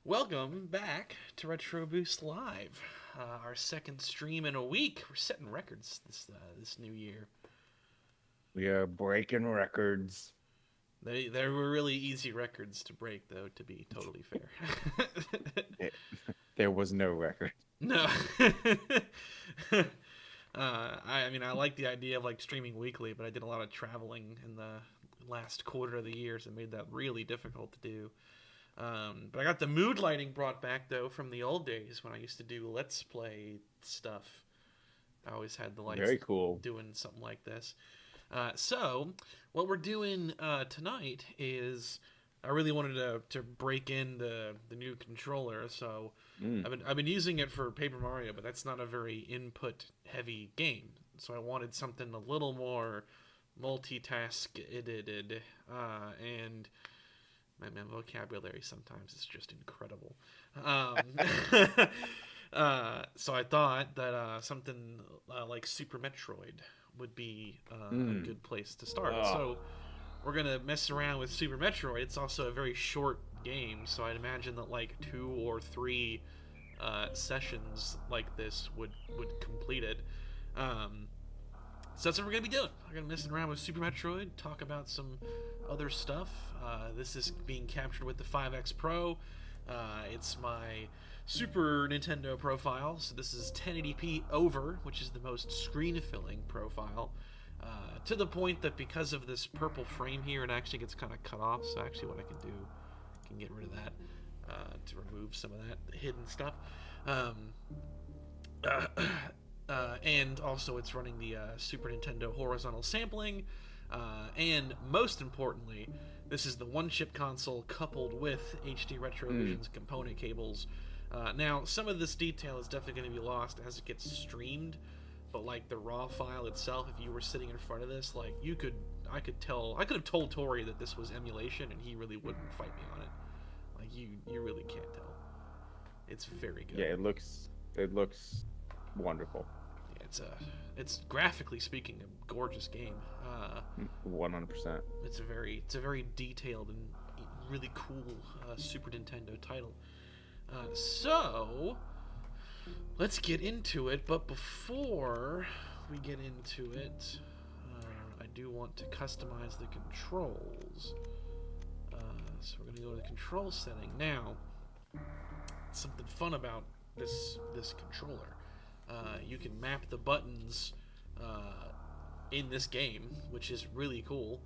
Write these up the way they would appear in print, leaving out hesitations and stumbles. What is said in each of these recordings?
Welcome back to Retro Boost Live, our second stream in a week. We're setting records this new year. We are breaking records. They were really easy records to break, though. To be totally fair, There was no record. no. I mean, I like the idea of like streaming weekly, but I did a lot of traveling in the last quarter of the year, so it made that really difficult to do. But I got the mood lighting brought back though from the old days when I used to do Let's Play stuff. I always had the lights Very cool. doing something like this. So what we're doing tonight is I really wanted to break in the new controller. So I've been using it for Paper Mario, but that's not a very input heavy game. So I wanted something a little more multitask-edited and my vocabulary sometimes is just incredible. Um, so I thought that something like Super Metroid would be a good place to start. Oh. So we're gonna mess around with Super Metroid. It's also a very short game, so I'd imagine that like 2 or 3 sessions like this would complete it. So that's what we're going to be doing. We're going to mess around with Super Metroid, talk about some other stuff. This is being captured with the 5X Pro. It's my Super Nintendo profile, so this is 1080p over, which is the most screen-filling profile. To the point that because of this purple frame here, it actually gets kind of cut off, so actually what I can do, I can get rid of that to remove some of that hidden stuff. And also it's running the Super Nintendo horizontal sampling, and most importantly, this is the one-chip console coupled with HD Retrovision's component cables. Now, some of this detail is definitely going to be lost as it gets streamed, but like the raw file itself, if you were sitting in front of this, like I could have told Tori that this was emulation, and he really wouldn't fight me on it. Like you really can't tell. It's very good. Yeah, it looks wonderful. It's graphically speaking a gorgeous game. 100%. It's a very detailed and really cool Super Nintendo title. So let's get into it. But before we get into it, I do want to customize the controls. So we're gonna go to the control setting now. Something fun about this controller. You can map the buttons in this game, which is really cool.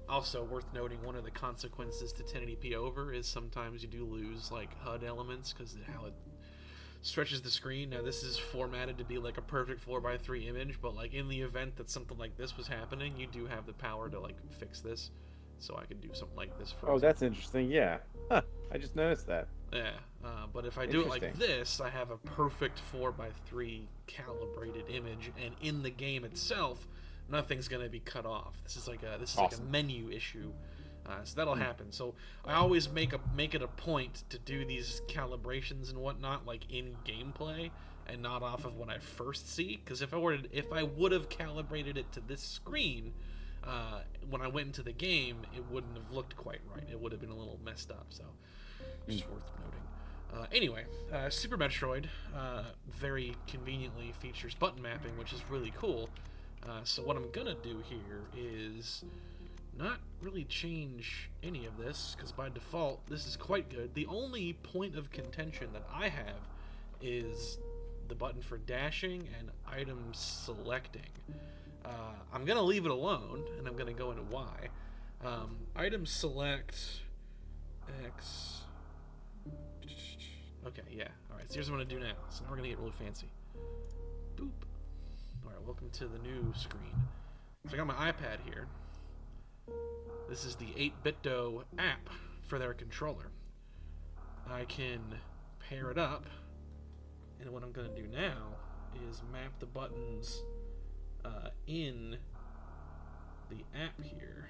Also worth noting, one of the consequences to 1080p over is sometimes you do lose like HUD elements because how it stretches the screen. Now this is formatted to be like a perfect 4:3 image, but like in the event that something like this was happening, you do have the power to like fix this. So I could do something like this for Oh, that's interesting. Yeah. Huh. I just noticed that. Yeah, but if I do it like this, I have a perfect 4:3 calibrated image, and in the game itself, nothing's gonna be cut off. This is like a menu issue, so that'll happen. So I always make it a point to do these calibrations and whatnot like in gameplay, and not off of what I first see. Because if I would have calibrated it to this screen, when I went into the game, it wouldn't have looked quite right. It would have been a little messed up. So just worth noting. Anyway, Super Metroid very conveniently features button mapping, which is really cool. So what I'm gonna do here is not really change any of this, because by default this is quite good. The only point of contention that I have is the button for dashing and item selecting. I'm gonna leave it alone, and I'm gonna go into Y. Item select X. Okay, yeah. Alright, so here's what I'm gonna do now. So now we're gonna get really fancy. Boop. Alright, welcome to the new screen. So I got my iPad here. This is the 8BitDo app for their controller. I can pair it up, and what I'm gonna do now is map the buttons in the app here.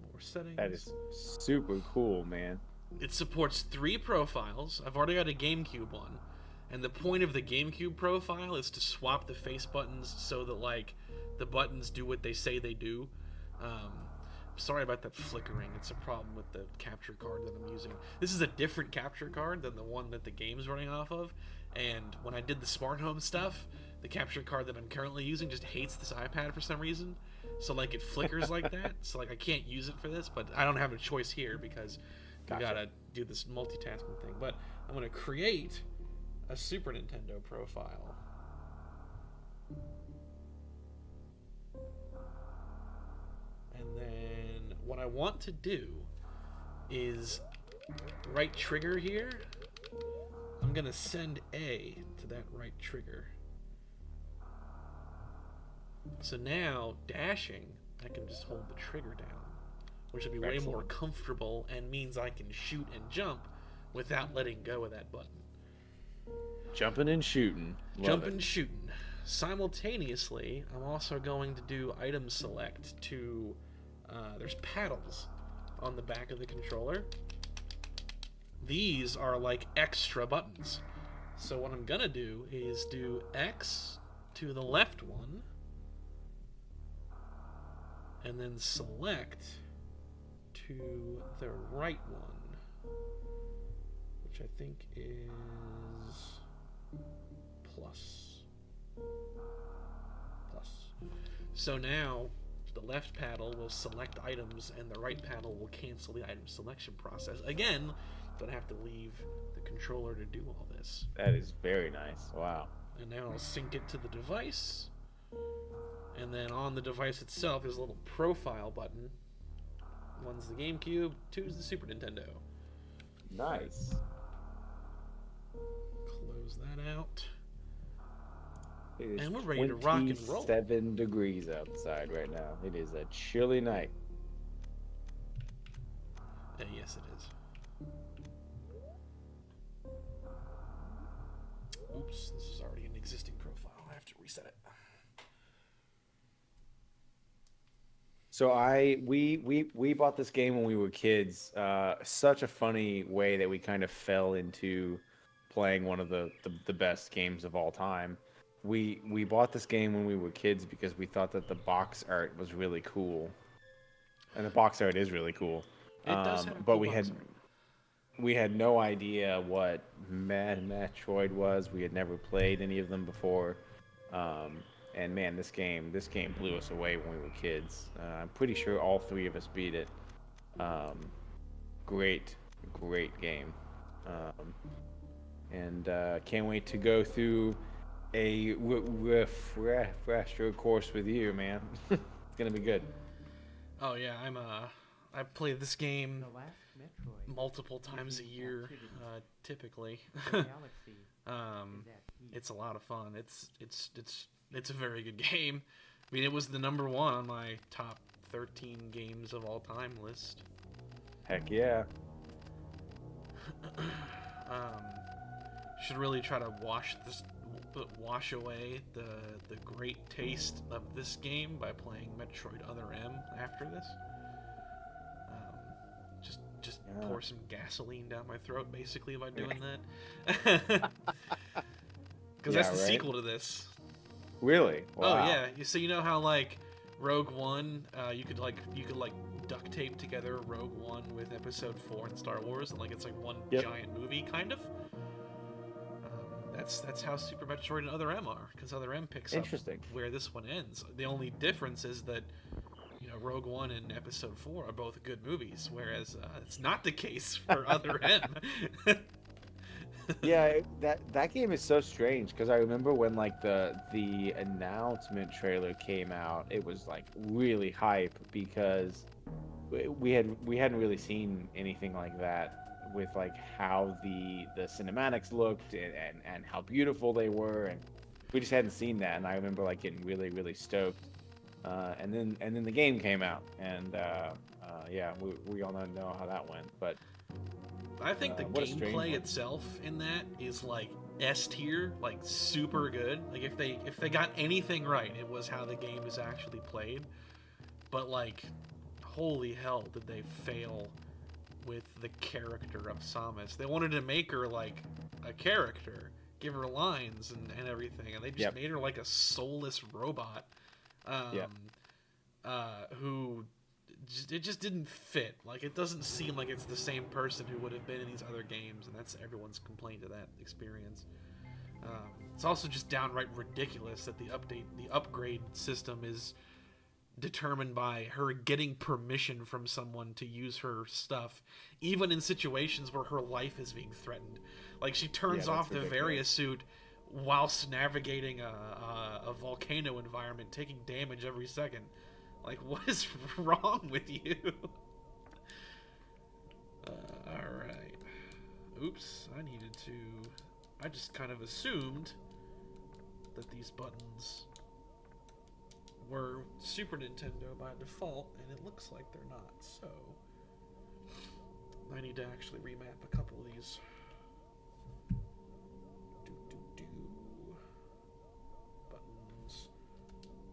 More settings. That is super cool, man. It supports 3 profiles. I've already got a GameCube one, and the point of the GameCube profile is to swap the face buttons so that like the buttons do what they say they do. sorry about that flickering. It's a problem with the capture card that I'm using. This is a different capture card than the one that the game's running off of. And when I did the smart home stuff, the capture card that I'm currently using just hates this iPad for some reason. So like it flickers like that. So like I can't use it for this, but I don't have a choice here because we gotta do this multitasking thing. But I'm gonna create a Super Nintendo profile. And then what I want to do is right trigger here. I'm gonna send A to that right trigger. So now dashing, I can just hold the trigger down, which will be way more comfortable and means I can shoot and jump without letting go of that button. Jumping and shooting. Jumping and shooting. Simultaneously, I'm also going to do item select to, there's paddles on the back of the controller. These are like extra buttons. So what I'm going to do is do X to the left one, and then select to the right one, which I think is plus. So now the left paddle will select items and the right paddle will cancel the item selection process. Again, don't have to leave the controller to do all this. That is very nice. Wow. And now I'll sync it to the device. And then on the device itself is a little profile button. One's the GameCube, two's the Super Nintendo. Nice. Close that out. And we're ready to rock and roll. 7 degrees outside right now. It is a chilly night. Yes, it is. Oops, this is already an existing profile. I have to reset it. So we bought this game when we were kids. Such a funny way that we kind of fell into playing one of the best games of all time. We bought this game when we were kids because we thought that the box art was really cool, and the box art is really cool. It does have a but cool we box had art. we had no idea what Metroid was. We had never played any of them before. And man, this game blew us away when we were kids. I'm pretty sure all 3 of us beat it. Great game. And can't wait to go through a refresher course with you, man. It's gonna be good. Oh yeah, I play this game multiple times a year, typically. It's a lot of fun. It's a very good game. I mean, it was the #1 on my top 13 games of all time list. Heck yeah. Should really try to wash away the great taste of this game by playing Metroid Other M after this. Just pour some gasoline down my throat, basically, by doing that. Because that's the sequel to this. Really? Wow. Oh yeah. So you know how like Rogue One, you could duct tape together Rogue One with Episode 4 in Star Wars, and like it's like one giant movie, kind of. That's how Super Metroid and Other M are, because Other M picks up where this one ends. The only difference is that, you know, Rogue One and Episode 4 are both good movies, whereas it's not the case for Other M. Yeah, that game is so strange, because I remember when like the announcement trailer came out, it was like really hype because we hadn't really seen anything like that with like how the cinematics looked and how beautiful they were, and we just hadn't seen that, and I remember like getting really stoked, and then the game came out, and yeah, we all know how that went, but I think the gameplay itself in that is like S tier, like super good. Like if they got anything right, it was how the game is actually played. But like, holy hell, did they fail with the character of Samus. They wanted to make her like a character, give her lines and everything, and they just made her like a soulless robot who it just didn't fit. Like, it doesn't seem like it's the same person who would have been in these other games, and that's everyone's complaint of that experience. It's also just downright ridiculous that the upgrade system is determined by her getting permission from someone to use her stuff, even in situations where her life is being threatened. Like, she turns off the Varia suit whilst navigating a volcano environment, taking damage every second. Like, what is wrong with you? Alright. Oops, I just kind of assumed that these buttons were Super Nintendo by default, and it looks like they're not, so I need to actually remap a couple of these. Buttons.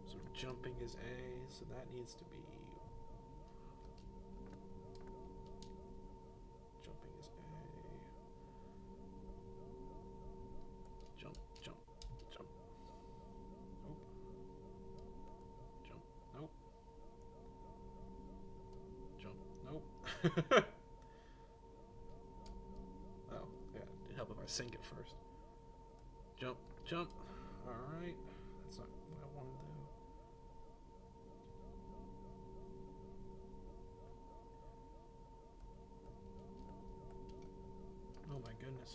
So jumping is A, so that needs to be... Jumping is A. Jump, jump, jump. Nope. Jump, nope. Jump, nope. Oh, yeah, it'd help if I sync it first. Jump, jump. Alright. That's not what I want to do. Oh my goodness.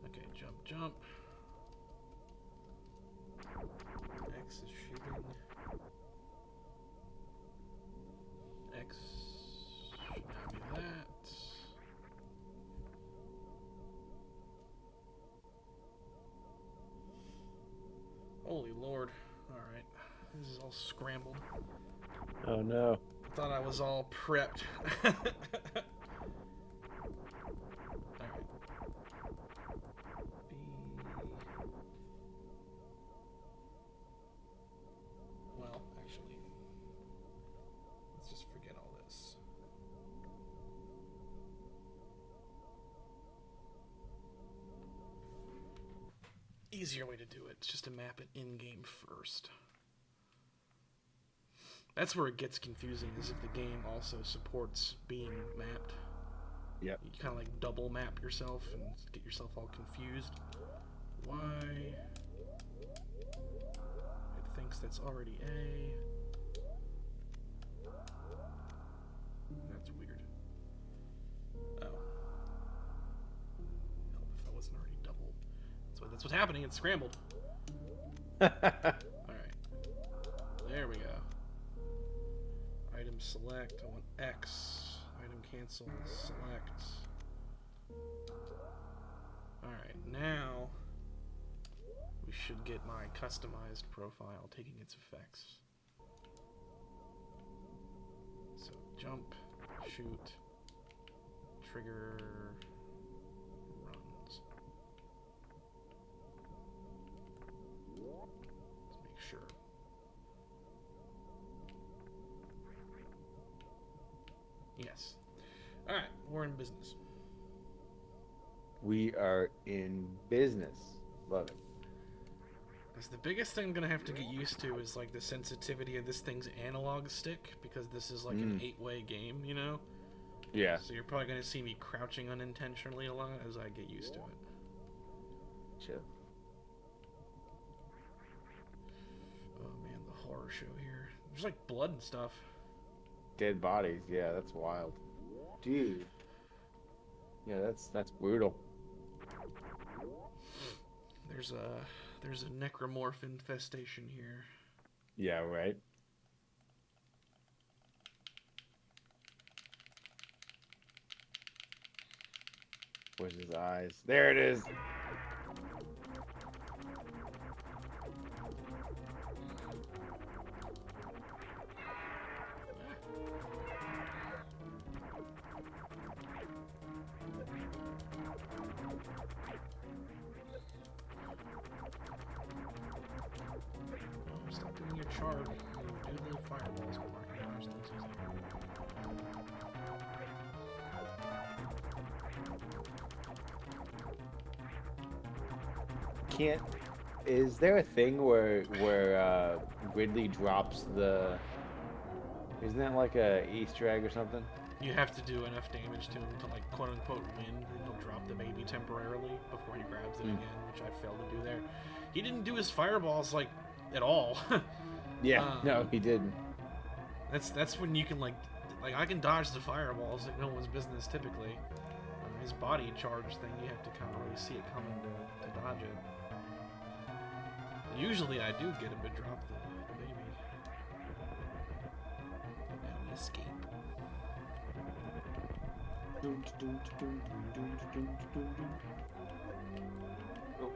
Okay, jump, jump. X is shooting. X should now be that. Holy Lord. Alright. This is all scrambled. Oh no. Thought I was all prepped. Alright. B. Well, actually, let's just forget all this. Easier way to do it is just to map it in-game first. That's where it gets confusing, is if the game also supports being mapped. Yep. You kind of like double map yourself and get yourself all confused. Why? It thinks that's already A. That's weird. Oh. Help if I wasn't already double. That's what's happening. It's scrambled. Alright. There we go. Item select. I want X. Item cancel. Select. Alright, now we should get my customized profile taking its effects. So jump, shoot, trigger, runs. Let's make sure. Yes. Alright, we're in business. We are in business. Love it. Because the biggest thing I'm going to have to get used to is like the sensitivity of this thing's analog stick, because this is like an 8-way game, you know? Yeah. So you're probably going to see me crouching unintentionally a lot as I get used to it. Chill. Oh man, the horror show here. There's like blood and stuff. Dead bodies. Yeah, that's wild. Dude. Yeah, that's brutal. There's a necromorph infestation here. Yeah, right. Where's his eyes? There it is. Stop doing your charge. Do little fireballs with marking dollars things can't. Is there a thing where Ridley drops the? Isn't that like a Easter egg or something? You have to do enough damage to him to like quote unquote win, and he'll drop the baby temporarily before he grabs it again, which I failed to do there. He didn't do his fireballs like at all. Yeah, no, he didn't. That's when you can like I can dodge the fireballs like no one's business typically. His body charge thing, you have to kind of really see it coming to dodge it. Usually I do get him to drop the baby. Now we escape. Oh.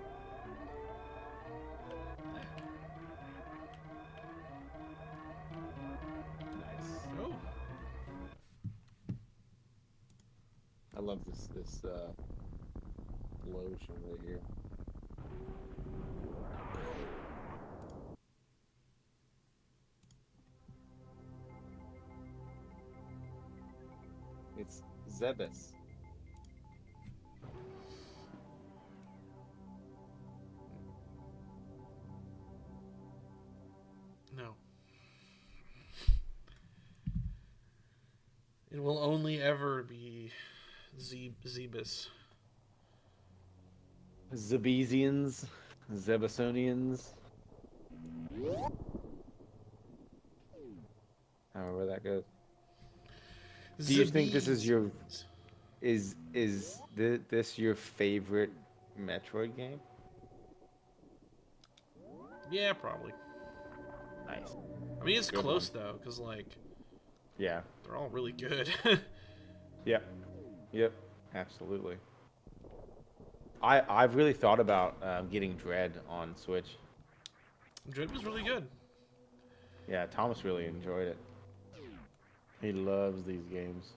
Nice. Oh. I love this lotion right here. It's Zebus. No. It will only ever be Zebus. Zebesians. Zebusonians. However that goes. Do you think this is your this your favorite Metroid game? Yeah, probably. Nice. I mean, it's Good close though, because like, yeah, they're all really good. Yep. Yep. Absolutely. I've really thought about getting Dread on Switch. Dread was really good. Yeah, Thomas really enjoyed it. He loves these games.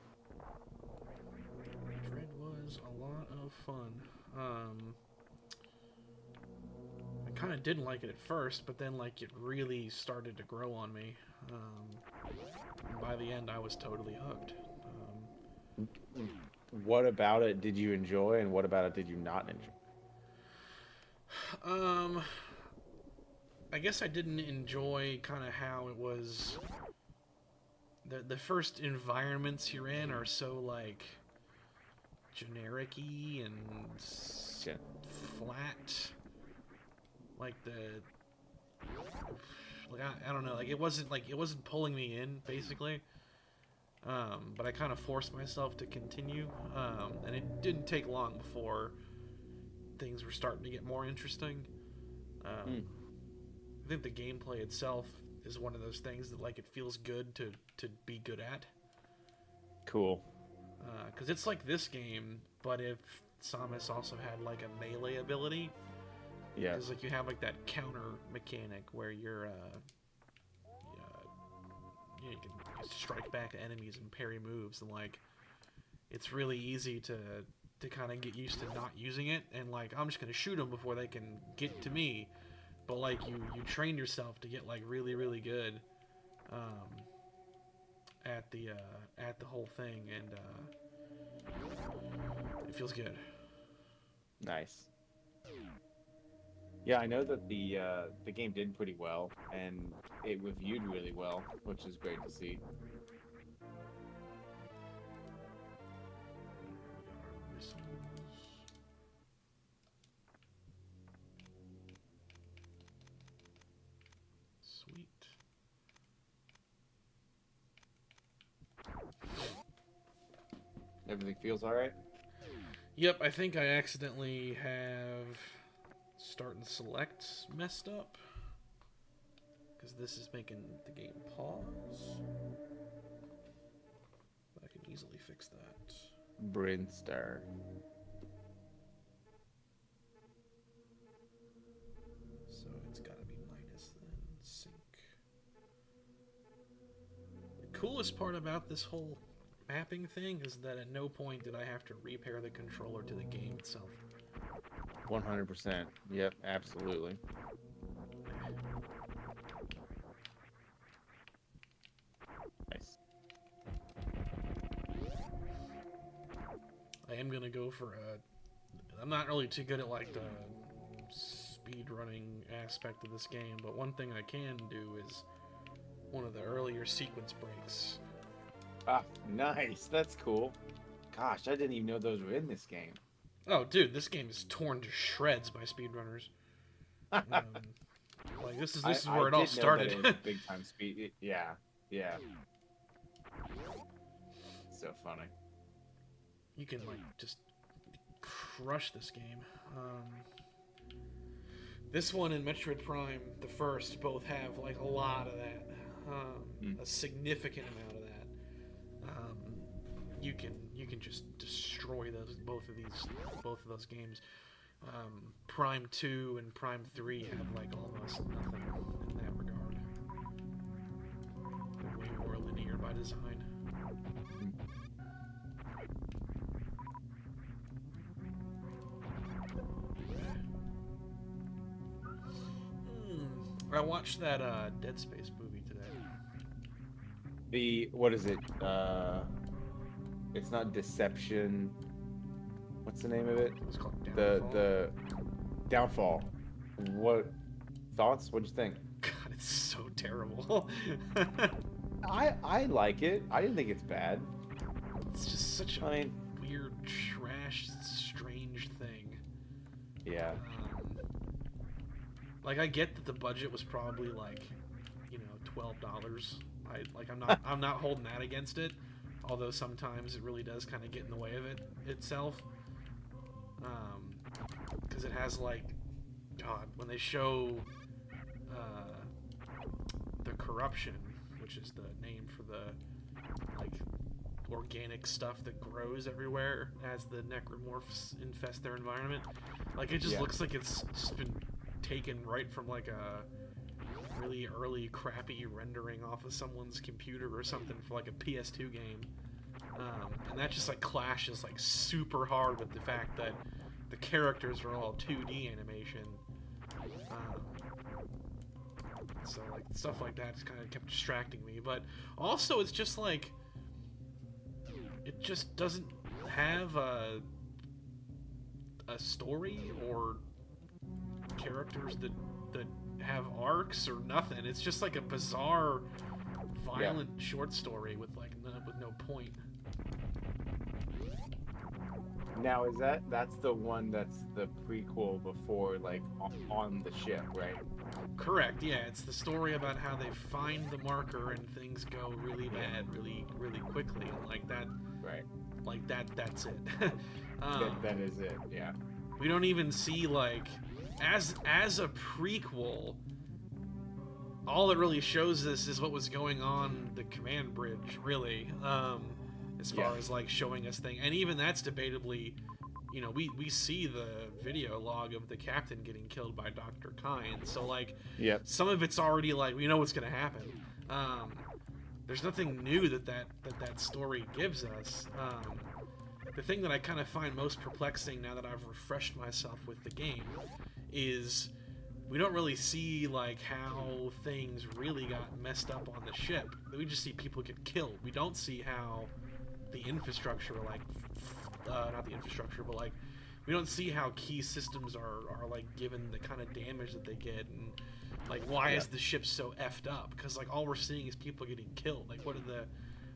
Dread was a lot of fun. I kind of didn't like it at first, but then like it really started to grow on me. And by the end, I was totally hooked. What about it did you enjoy, and what about it did you not enjoy? I guess I didn't enjoy kind of how it was. The first environments you're in are so like generic-y and flat. Like I don't know, like it wasn't pulling me in basically. But I kind of forced myself to continue, and it didn't take long before things were starting to get more interesting. I think the gameplay itself is one of those things that like it feels good to be good at. Cool. Because it's like this game, but if Samus also had like a melee ability, yeah, because like you have like that counter mechanic where you're you can strike back at enemies and parry moves, and like it's really easy to kind of get used to not using it, and like I'm just gonna shoot them before they can get to me. But like you train yourself to get like really really good at the whole thing, and it feels good. Nice. Yeah, I know that the game did pretty well, and it reviewed really well, which is great to see. Sweet. Everything feels all right? Yep, I think I accidentally have start and select messed up, because this is making the game pause. But I can easily fix that. Brinstar. So it's gotta be minus then sync. The coolest part about this whole mapping thing is that at no point did I have to repair the controller to the game itself. 100%. Yep, absolutely. Nice. I am gonna go for I'm not really too good at like the speedrunning aspect of this game, but one thing I can do is one of the earlier sequence breaks. Ah, nice. That's cool. Gosh, I didn't even know those were in this game. Oh, dude, this game is torn to shreds by speedrunners. Like this is where it all started. Know that it big time speed. Yeah. So funny. You can like just crush this game. This one and Metroid Prime, the first, both have like a lot of that. A significant amount of that. You can just destroy both of those games. Prime 2 and Prime 3 have like almost nothing in that regard. They're way more linear by design. I watched that Dead Space movie today. What is it? It's not Deception. What's the name of it? It's called Downfall. The Downfall. What thoughts? What'd you think? God, it's so terrible. I like it. I didn't think it's bad. It's just such a weird, trash, strange thing. Yeah. Like I get that the budget was probably like, $12. I'm not holding that against it, although sometimes it really does kind of get in the way of it itself. Because it has like, God, when they show the corruption, which is the name for the like organic stuff that grows everywhere as the necromorphs infest their environment, like it just looks like it's just been taken right from like a really early crappy rendering off of someone's computer or something for like a PS2 game, and that just like clashes like super hard with the fact that the characters are all 2D animation, so like stuff like that just kind of kept distracting me. But also it's just like it just doesn't have a story or characters that have arcs or nothing. It's just like a bizarre, violent short story with like no point. Now that's the one that's the prequel before like on the ship, right? Correct. Yeah, it's the story about how they find the marker and things go really bad, really quickly, and like that. Right. Like that's it. That is it. Yeah. We don't even see like. As a prequel, all it really shows us is what was going on the command bridge, really, as far as like showing us things. And even that's debatably, we see the video log of the captain getting killed by Dr. Kyne, so like some of it's already like we know what's gonna happen. There's nothing new that story gives us. The thing that I kind of find most perplexing now that I've refreshed myself with the game is we don't really see like how things really got messed up on the ship. We just see people get killed. We don't see how the infrastructure, like not the infrastructure, but like we don't see how key systems are like given the kind of damage that they get, and like why is the ship so effed up? Because like all we're seeing is people getting killed. Like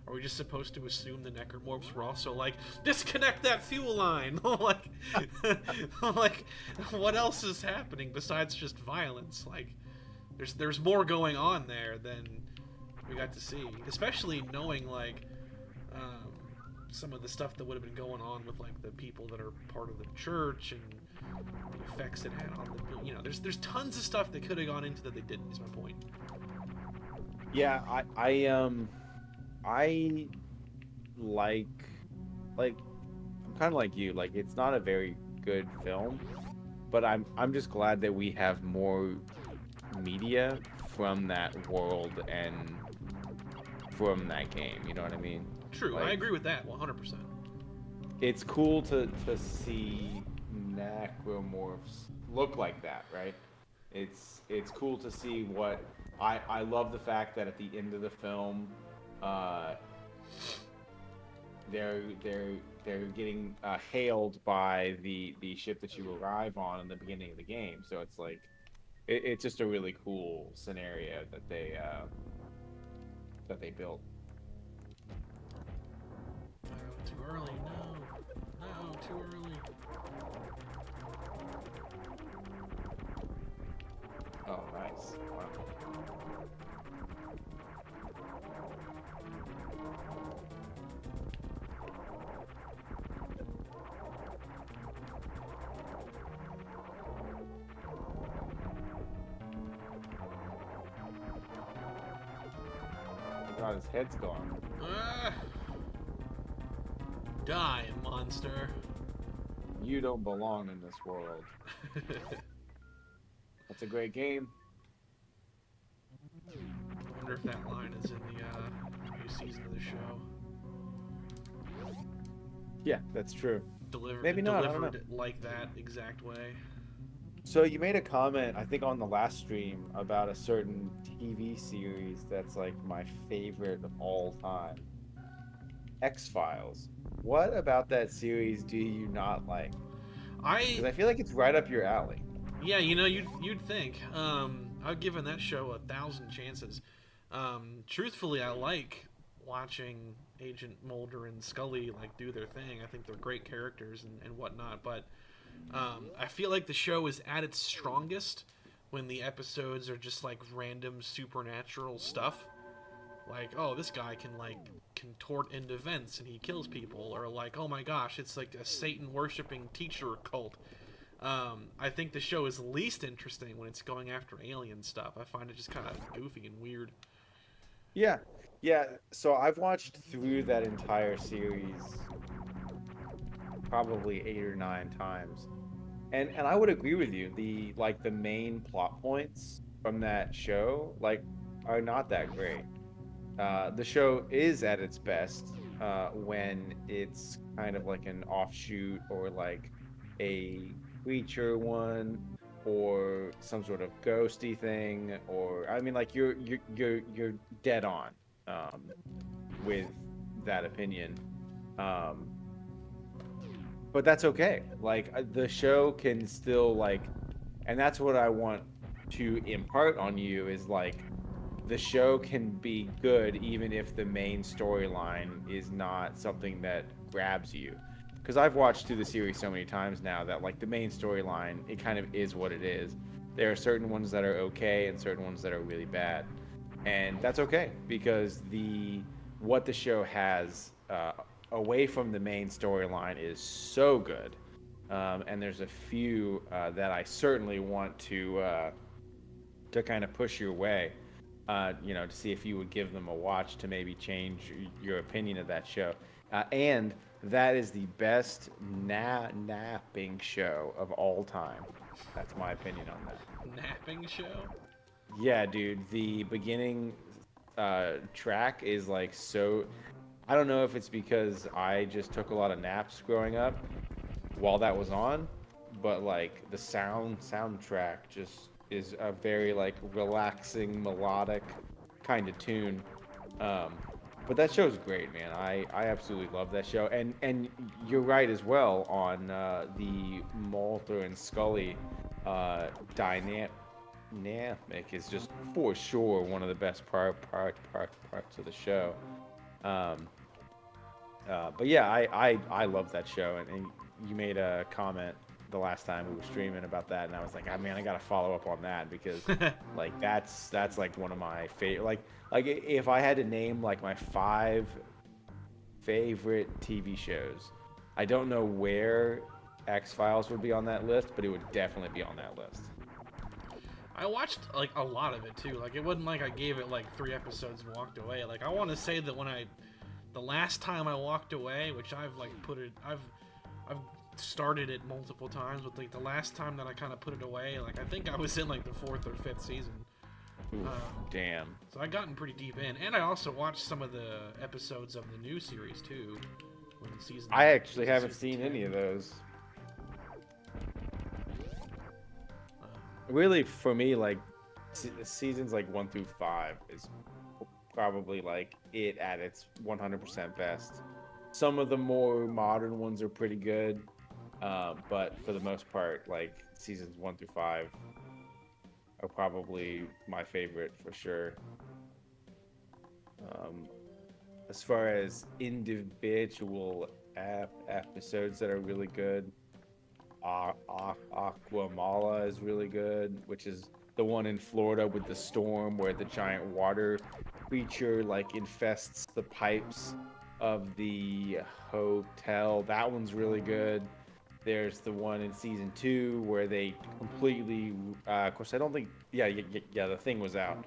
are we just supposed to assume the necromorphs were also like, disconnect that fuel line? like, what else is happening besides just violence? Like, there's more going on there than we got to see. Especially knowing like some of the stuff that would have been going on with like the people that are part of the church and the effects it had on the. There's tons of stuff that could have gone into that they didn't. Is my point. Yeah, I like I'm kind of like you. Like it's not a very good film, but I'm just glad that we have more media from that world and from that game. You know what I mean? True, I agree with that 100%. It's cool to see necromorphs look like that, right? It's cool to see what I love the fact that at the end of the film. they're getting hailed by the ship that you arrive on in the beginning of the game. So it's like it's just a really cool scenario that they built. Oh, too early. No. No, too early. Oh, nice. Wow. Oh God, his head's gone. Die, monster. You don't belong in this world. That's a great game. I wonder if that line is in the new season of the show. Yeah, that's true. Maybe not. Delivered like that exact way. So you made a comment, I think, on the last stream about a certain TV series that's like my favorite of all time. X-Files. What about that series do you not like? Because I feel like it's right up your alley. Yeah, you know, you'd think. I've given that show 1,000 chances. Truthfully, I like watching Agent Mulder and Scully like do their thing. I think they're great characters and whatnot. But I feel like the show is at its strongest when the episodes are just like random supernatural stuff. Like, oh, this guy can like contort into vents and he kills people, or like, oh my gosh, it's like a Satan worshipping teacher cult. I think the show is least interesting when it's going after alien stuff. I find it just kind of goofy and weird. Yeah, yeah. So I've watched through that entire series probably 8 or 9 times, and I would agree with you. The main plot points from that show are not that great. The show is at its best when it's kind of like an offshoot or like a creature one or some sort of ghosty thing, or I mean like you're dead on with that opinion. Um, but that's okay. The show can still and that's what I want to impart on you is the show can be good even if the main storyline is not something that grabs you. Because I've watched through the series so many times now that the main storyline, it kind of is what it is. There are certain ones that are okay and certain ones that are really bad, and that's okay because what the show has away from the main storyline is so good. And there's a few that I certainly want to kind of push your way. To see if you would give them a watch to maybe change your opinion of that show. And that is the best napping show of all time. That's my opinion on that. Napping show? Yeah, dude. The beginning track is so... I don't know if it's because I just took a lot of naps growing up while that was on, but the soundtrack just is a very relaxing melodic kind of tune. But that show's great, man. I absolutely love that show, and you're right as well on the Mulder and Scully dynamic is just for sure one of the best parts of the show. But yeah, I love that show, and you made a comment the last time we were streaming about that, and I was like, I mean, I gotta follow up on that because that's one of my favorite. If I had to name my 5 favorite TV shows, I don't know where X-Files would be on that list, but it would definitely be on that list. I watched a lot of it too. It wasn't like I gave it 3 episodes and walked away. I want to say that the last time I walked away, which I've I've started it multiple times, but the last time that I kind of put it away, I think I was in the 4th or 5th season. Oof, damn. So I gotten pretty deep in, and I also watched some of the episodes of the new series too. I actually haven't seen any of those. Really, for me, seasons 1 through 5 is probably it at its 100% best. some of the more modern ones are pretty good, but for the most part, like seasons 1 through 5 are probably my favorite for sure. Um, as far as individual episodes that are really good, Aquamala is really good, which is the one in Florida with the storm where the giant water creature like infests the pipes of the hotel. That one's really good. There's the one in season 2 where they completely, of course, I don't think, yeah, the thing was out,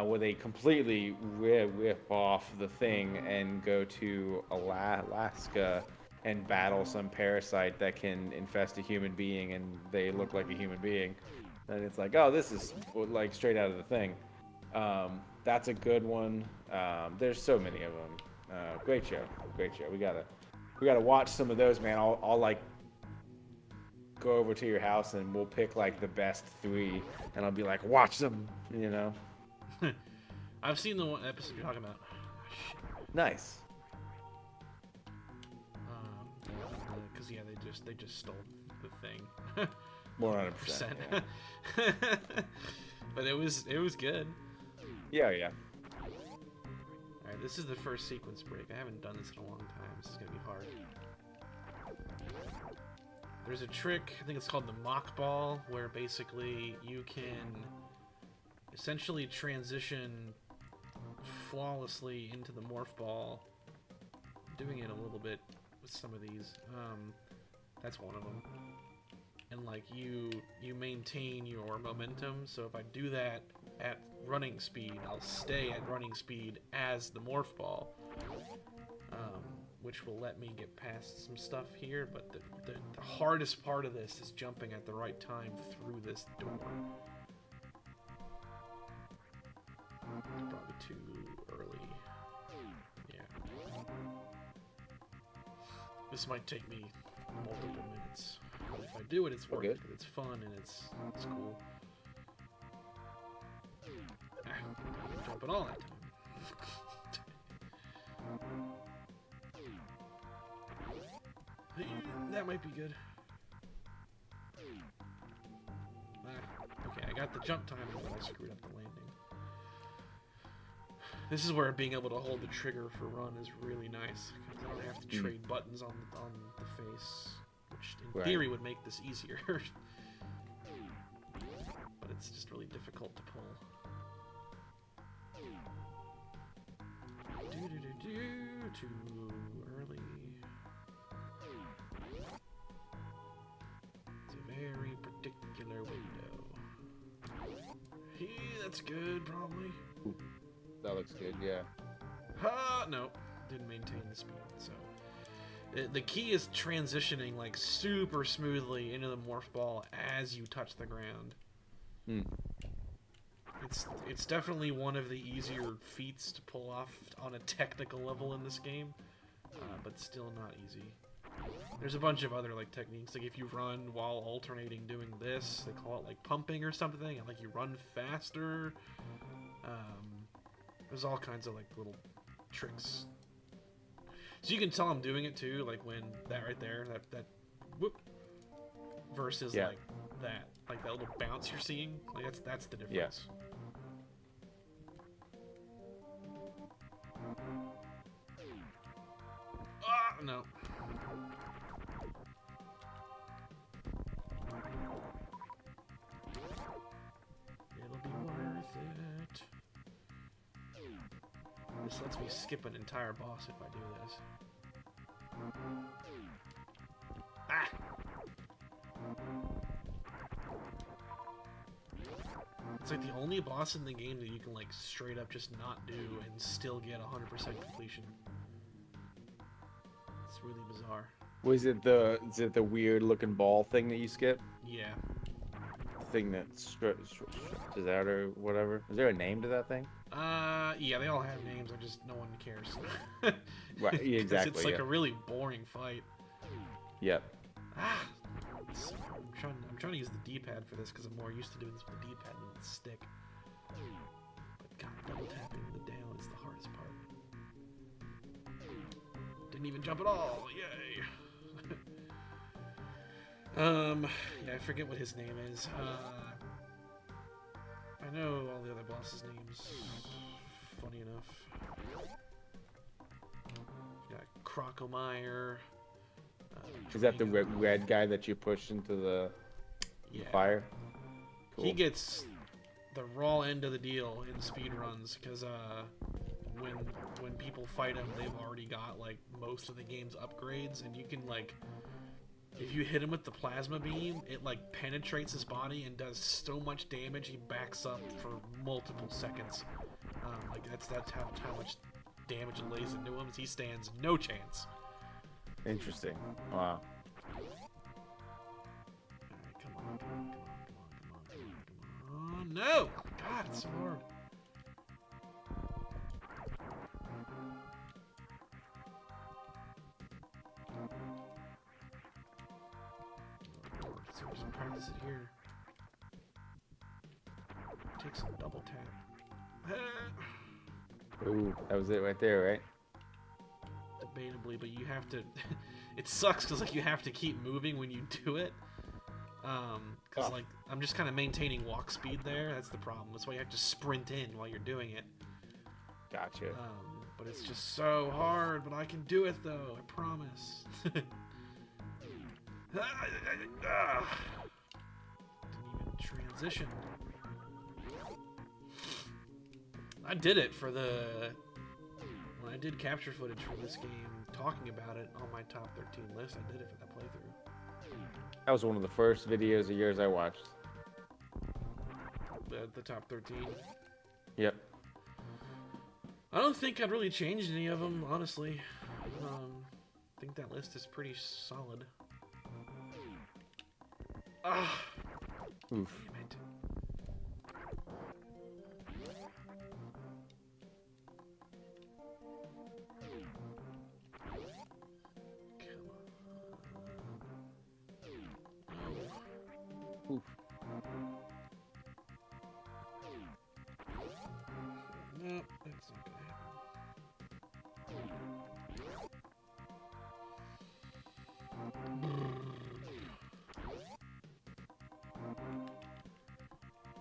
where they completely rip off the thing and go to Alaska and battle some parasite that can infest a human being, and they look like a human being. And it's like, oh, this is like straight out of the thing. That's a good one. There's so many of them. Great show, great show. We gotta watch some of those, man. I'll like go over to your house and we'll pick like the best 3, and I'll be like, watch them, you know. I've seen the one episode you're talking about. Oh, shit. Nice. Because yeah, they just stole the thing. 100%. Yeah. But it was good. Yeah. Alright, this is the first sequence break. I haven't done this in a long time. This is gonna be hard. There's a trick, I think it's called the mock ball, where basically you can essentially transition flawlessly into the morph ball. I'm doing it a little bit with some of these. That's one of them. And like you maintain your momentum, so if I do that at running speed, I'll stay at running speed as the morph ball, which will let me get past some stuff here. But the hardest part of this is jumping at the right time through this door. It's probably too early. Yeah. This might take me multiple minutes. But if I do it, it's worth it. It's fun and it's cool. Jumping all that time. That might be good. Okay, I got the jump time, but I screwed up the landing. This is where being able to hold the trigger for run is really nice, because I don't have to trade buttons on the face, which in theory would make this easier. But it's just really difficult to pull. Too early. It's a very particular window. Hey, that's good, probably. Ooh, that looks good, yeah. No, didn't maintain the speed, so. The key is transitioning like super smoothly into the morph ball as you touch the ground. It's definitely one of the easier feats to pull off on a technical level in this game, but still not easy. There's a bunch of other like techniques, like if you run while alternating doing this, they call it like pumping or something, and like you run faster. There's all kinds of like little tricks. So you can tell I'm doing it too, like when that right there, that whoop, versus like that little bounce you're seeing, like that's the difference. Yeah. No. It'll be worth it. This lets me skip an entire boss if I do this. Ah! It's like the only boss in the game that you can like straight up just not do and still get 100% completion. It's really bizarre. Is it the weird looking ball thing that you skip? Yeah. The thing that stretches out or whatever. Is there a name to that thing? Yeah, they all have names. I just no one cares. Right. Yeah, exactly. It's like a really boring fight. Yep. I'm trying to use the D-pad for this because I'm more used to doing this with the D-pad than with the stick. But God, double tapping the down is the hardest part. didn't even jump at all. Yay. Yeah, I forget what his name is. I know all the other bosses' names. Funny enough. Got Crocomire. Is that the red guy that you push into the fire? Cool. He gets the raw end of the deal in speedruns because when people fight him, they've already got like most of the game's upgrades, and you can like, if you hit him with the plasma beam, it like penetrates his body and does so much damage he backs up for multiple seconds. Like that's how much damage it lays into him. He stands no chance. Interesting. Wow. Alright, come on. No! God, it's so hard. So just practice it here. Take some double tap. Ooh, that was it right there, right? Debatably, but you have to. It sucks because like you have to keep moving when you do it. Because like I'm just kind of maintaining walk speed there. That's the problem. That's why you have to sprint in while you're doing it. Gotcha. But it's just so hard. But I can do it though. I promise. Didn't even transition. I did it for the. When I did capture footage for this game, talking about it on my top 13 list, I did it for that playthrough. That was one of the first videos of yours I watched. The top 13? Yep. I don't think I'd really changed any of them, honestly. I think that list is pretty solid. Ah! Oof. Damn it. Oof. Nope, that's not gonna happen.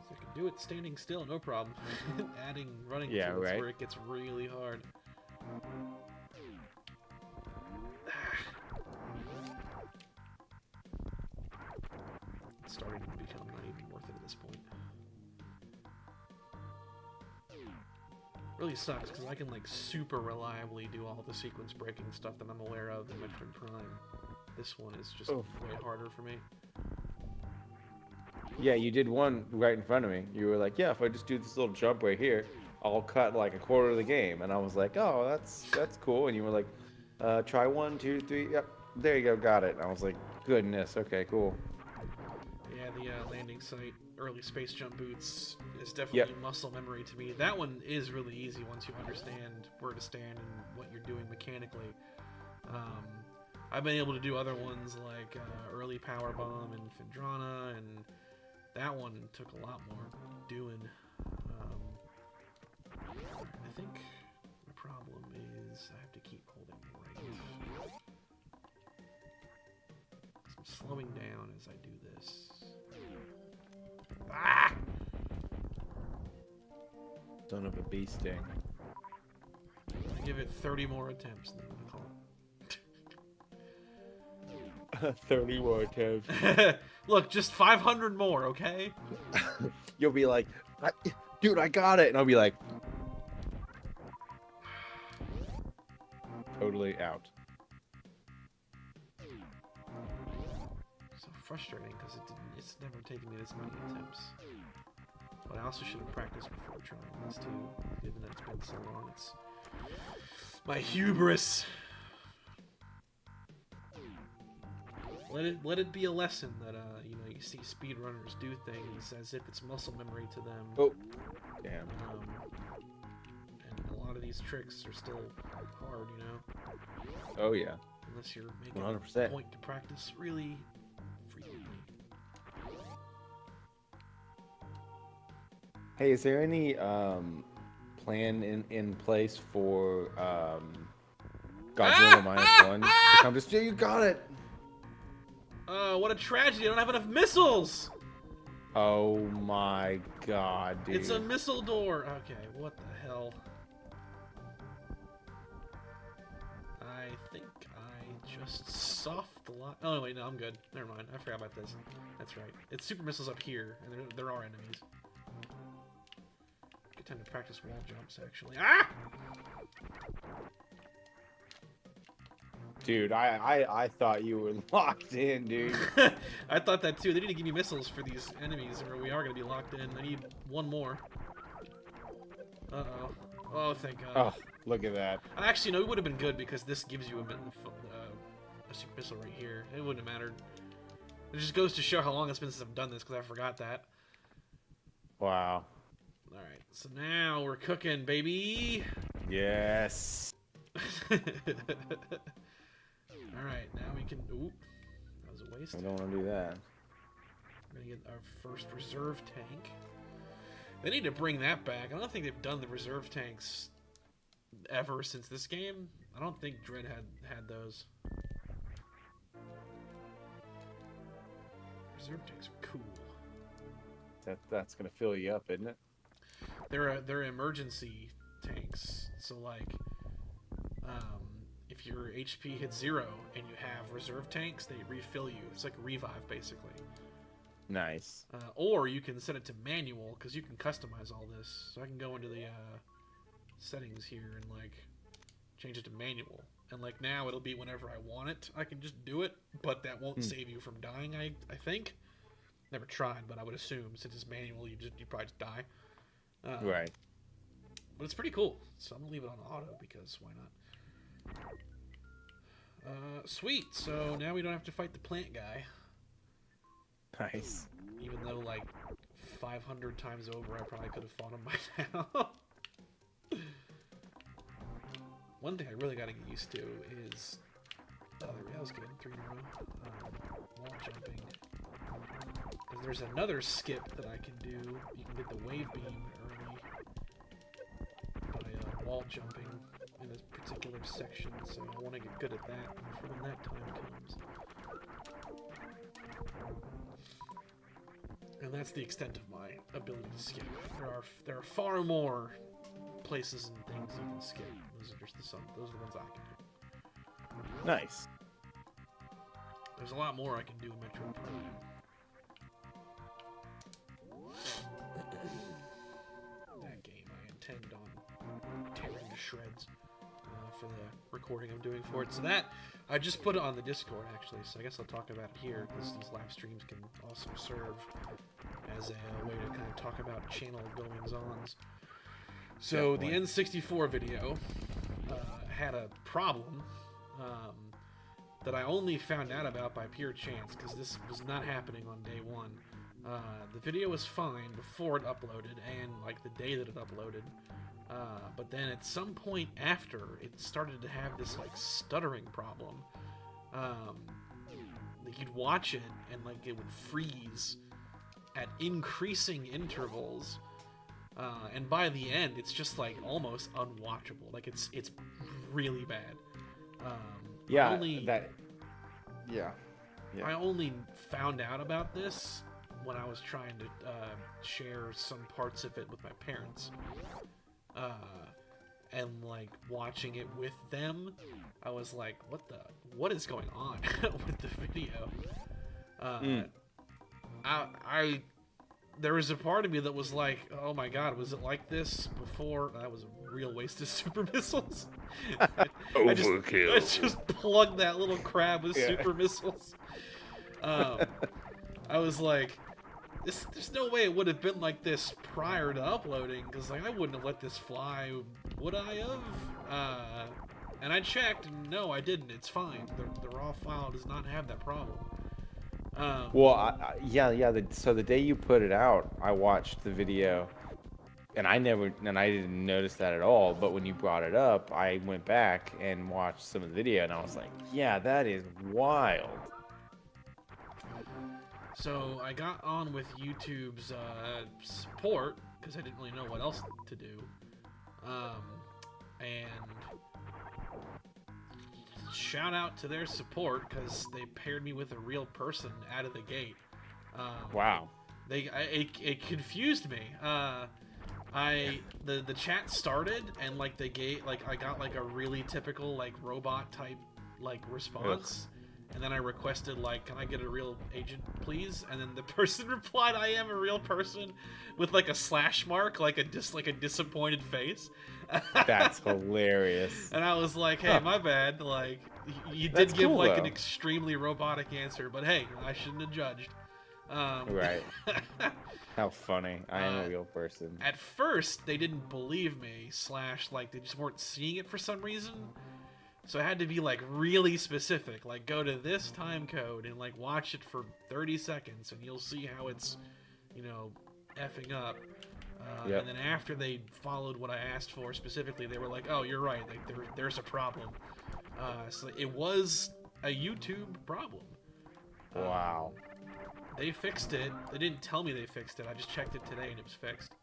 So I can do it standing still, no problem. Adding running to it's where it gets really hard. It's starting to become not even worth it at this point. Really sucks because I can like super reliably do all the sequence breaking stuff that I'm aware of in Metroid Prime. This one is just way harder for me. Yeah, you did one right in front of me. You were like, yeah, if I just do this little jump right here, I'll cut like a quarter of the game. And I was like, oh, that's cool. And you were like, try 1, 2, 3. Yep, there you go, got it. And I was like, goodness, okay, cool. Yeah, the landing site, early space jump boots is definitely muscle memory to me. That one is really easy once you understand where to stand and what you're doing mechanically. I've been able to do other ones like early power bomb and Phendrana, and that one took a lot more doing. I think the problem is I have to keep holding right. I'm slowing down as I do this. Ah! Son of a bee sting. I give it 30 more attempts, then I call it. 30 more attempts. Look, just 500 more, okay? You'll be like, dude, I got it. And I'll be like, totally out. So frustrating because it's never taken me this many attempts. But I also should have practiced before trying this too, given that it's been so long. It's my hubris. Let it be a lesson that you know, you see speedrunners do things as if it's muscle memory to them. Oh, damn. And a lot of these tricks are still hard, you know. Oh yeah. Unless you're making 100%. a point to practice really frequently. Hey, is there any plan in place for Godzilla -1. Here comes to you got it. What a tragedy! I don't have enough missiles. Oh my god, dude. It's a missile door. Okay, what the hell? I think I just soft lock. Oh wait, no, I'm good. Never mind. I forgot about this. That's right. It's super missiles up here, and there are enemies. Good time to practice wall jumps, actually. Ah! Dude, I thought you were locked in, dude. I thought that too. They need to give me missiles for these enemies, or we are going to be locked in. I need one more. Uh-oh. Oh, thank God. Oh, look at that. Actually, no, it would have been good because this gives you a super missile right here. It wouldn't have mattered. It just goes to show how long it's been since I've done this because I forgot that. Wow. Alright, so now we're cooking, baby! Yes. Alright, now we can... Ooh, that was a waste. I don't want to do that. We're gonna get our first reserve tank. They need to bring that back. I don't think they've done the reserve tanks ever since this game. I don't think Dread had those. Reserve tanks are cool. That's gonna fill you up, isn't it? They're emergency tanks. So like, if your HP hits 0 and you have reserve tanks, they refill you. It's like a revive, basically. Nice. Or you can set it to manual, because you can customize all this. So I can go into the settings here and like change it to manual. And like now it'll be whenever I want it. I can just do it, but that won't save you from dying. I think. Never tried, but I would assume since it's manual, you probably just die. Right. But it's pretty cool, so I'm gonna leave it on auto because why not? Sweet. So now we don't have to fight the plant guy. Nice. Even though, like, 500 times over, I probably could have fought him by now. One thing I really got to get used to is... Oh, that was good. 3 in a row. Wall jumping. Because there's another skip that I can do. You can get the wave beam early by wall jumping in this particular section, so I want to get good at that before when that time comes. And that's the extent of my ability to skip. There are far more places and things you can skip. Those are just those are the ones I can do. Nice. There's a lot more I can do in Metroid Prime. That game I intend on tearing to shreds for the recording I'm doing for it. So that, I just put it on the Discord actually, so I guess I'll talk about it here because these live streams can also serve as a way to kind of talk about channel goings-ons. So the N64 video had a problem that I only found out about by pure chance because this was not happening on day one. The video was fine before it uploaded and like the day that it uploaded. But then at some point after, it started to have this like stuttering problem. Like you'd watch it and like it would freeze at increasing intervals, and by the end, it's just like almost unwatchable. Like it's really bad. Yeah, I only found out about this when I was trying to share some parts of it with my parents. And like watching it with them, I was like, what is going on with the video? There was a part of me that was like, oh my god, was it like this before? That was a real waste of super missiles. Overkill. I just plugged that little crab with super missiles. I was like, there's no way it would have been like this prior to uploading, because like I wouldn't have let this fly, would I have? And I checked, and no, I didn't. It's fine. The raw file does not have that problem. So the day you put it out, I watched the video, and I didn't notice that at all. But when you brought it up, I went back and watched some of the video, and I was like, yeah, that is wild. So I got on with YouTube's support because I didn't really know what else to do, and shout out to their support because they paired me with a real person out of the gate. Wow. It confused me. The chat started and like they gave I got like a really typical like robot type like response. Ugh. And then I requested, like, can I get a real agent, please? And then the person replied, I am a real person, with, like, a slash mark, like a disappointed face. That's hilarious. And I was like, hey, my bad. Like, you did give, cool, like, though, an extremely robotic answer, but hey, I shouldn't have judged. Right. How funny. I am a real person. At first, they didn't believe me, like, they just weren't seeing it for some reason. So I had to be, like, really specific. Like, go to this time code and, like, watch it for 30 seconds, and you'll see how it's, you know, effing up. Yep. And then after they followed what I asked for specifically, they were like, oh, you're right. Like, there's a problem. So it was a YouTube problem. Wow. They fixed it. They didn't tell me they fixed it. I just checked it today, and it was fixed.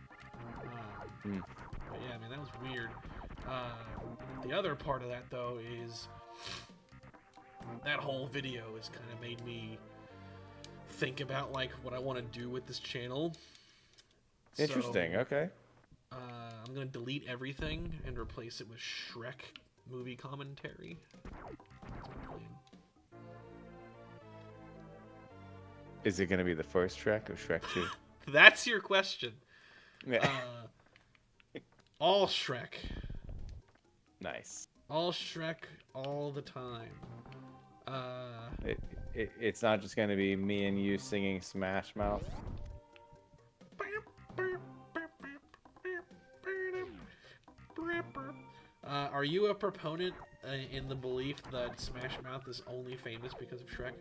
But yeah, man, that was weird. The other part of that, though, is that whole video has kind of made me think about, like, what I want to do with this channel. Interesting, so, okay. I'm going to delete everything and replace it with Shrek movie commentary. That's my plan. Is it going to be the first Shrek or Shrek 2? That's your question. All Shrek. Nice. All Shrek all the time. It's not just going to be me and you singing Smash Mouth. Are you a proponent in the belief that Smash Mouth is only famous because of Shrek?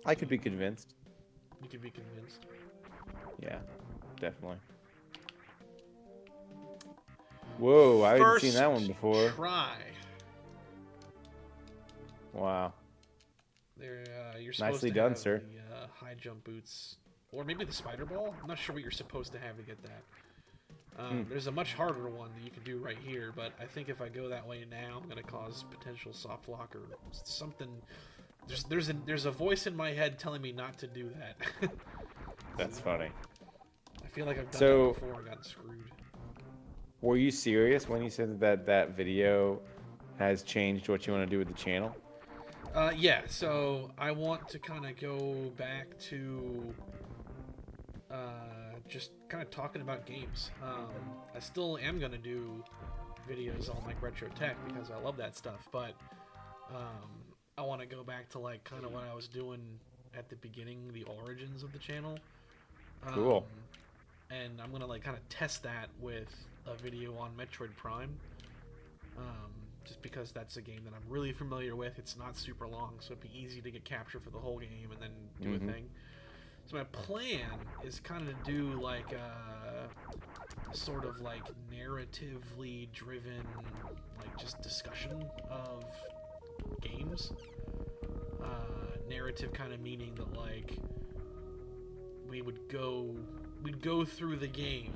I could be convinced. You could be convinced. Yeah, definitely. Whoa, I haven't seen that one before. Try. Wow. You're supposed Nicely to done, have sir. The high jump boots, or maybe the spider ball. I'm not sure what you're supposed to have to get that. There's a much harder one that you can do right here, but I think if I go that way now, I'm gonna cause potential soft lock or something. There's a voice in my head telling me not to do that. That's funny. I feel like I've done that before and gotten screwed. Were you serious when you said that video has changed what you want to do with the channel? Yeah, so I want to kind of go back to just kind of talking about games. I still am going to do videos on like RetroTINK because I love that stuff, but I want to go back to like kind of what I was doing at the beginning, the origins of the channel. Cool. And I'm going to like kind of test that with a video on Metroid Prime. Just because that's a game that I'm really familiar with. It's not super long, so it'd be easy to get capture for the whole game and then do a thing. So my plan is kind of to do like a sort of like narratively driven, like just discussion of games. Narrative kind of meaning that like we'd go through the game,